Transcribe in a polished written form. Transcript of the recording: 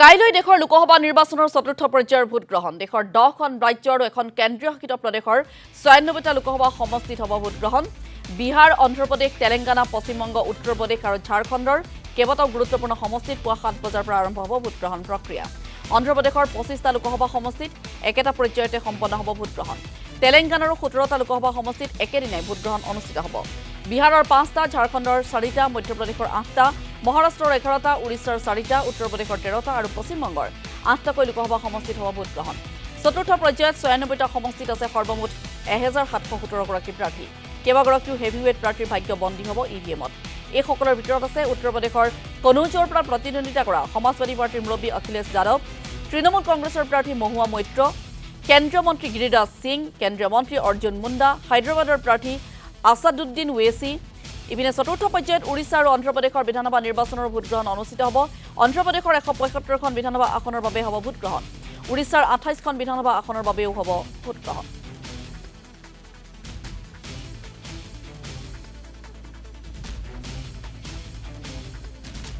কাইলৈ দেশৰ লোকসভা নিৰ্বাচনৰ চতুৰ্থ পৰ্যায়ৰ ভোট গ্ৰহণ দেশৰ 10খন ৰাজ্য আৰু এখন কেন্দ্ৰীয় শাসিত প্ৰদেশৰ 96টা লোকসভা সমষ্টিত হ'ব ভোট গ্ৰহণ বিহাৰ অন্ধ্ৰপ্ৰদেশ তেলেংগানা পশ্চিমবংগ উত্তৰ প্ৰদেশ আৰু ঝাৰখণ্ডৰ কেইবাটাও গুৰুত্বপূৰ্ণ সমষ্টিত পুৱা 7 বজাৰ পৰা আৰম্ভ হ'ব ভোট গ্ৰহণ প্ৰক্ৰিয়া অন্ধ্ৰপ্ৰদেশৰ 25টা লোকসভা সমষ্টিত একেটা পৰ্যায়তে সম্পন্ন হ'ব ভোট গ্ৰহণ তেলেংগানাৰ 17টা লোকসভা সমষ্টিত একেদিনাই ভোট গ্ৰহণ অনুষ্ঠিত হ'ব বিহাৰৰ 5টা ঝাৰখণ্ডৰ 4টা মধ্যপ্ৰদেশৰ 8টা মহাৰাষ্ট্ৰৰ 11টা উৰিষ্যাৰ 4টা উত্তৰ প্ৰদেশৰ 13টা আৰু পশ্চিমবংগৰ 8টাকৈ লোকসভা সমষ্টিত হ'ব ভোট গ্ৰহণ চতুৰ্থ পৰ্যায়ত 96টা সমষ্টিত আছে সৰ্বমুঠ 1717 গৰাকী প্ৰাৰ্থী কেইবাগৰাকীও হেভিৱেট প্ৰাৰ্থীৰ ভাগ্য বন্দী হ'ব ইভিএমত এই সকলৰ ভিতৰত আছে উত্তৰ প্ৰদেশৰ কনৌজৰ পৰা প্ৰতিদ্বন্দ্বিতা কৰা সমাজবাদী পাৰ্টীৰ মুৰব্বী অখিলেশ যাদৱ তৃণমূল কংগ্ৰেছৰ প্ৰাৰ্থী মহুৱা মৈত্ৰ কেন্দ্ৰীয় মন্ত্ৰী গিৰিৰাজ সিং কেন্দ্ৰীয় মন্ত্ৰী অৰ্জুন মুণ্ডা হায়দৰাবাদৰ প্ৰাৰ্থী আছাদুদ্দিন ওৱেচি ইপিনে চতুৰ্থ পৰ্যায়ত উৰিষ্যা আৰু অন্ধ্ৰপ্ৰদেশৰ বিধানসভা নিৰ্বাচনৰ ভোট গ্ৰহণ অনুষ্ঠিত হ'ব অন্ধ্ৰপ্ৰদেশৰ 175খন বিধানসভা আসনৰ বাবে হ'ব ভোট গ্ৰহণ উৰিষ্যাৰ 28খন বিধানসভা আসনৰ বাবেও হ'ব ভোট গ্ৰহণ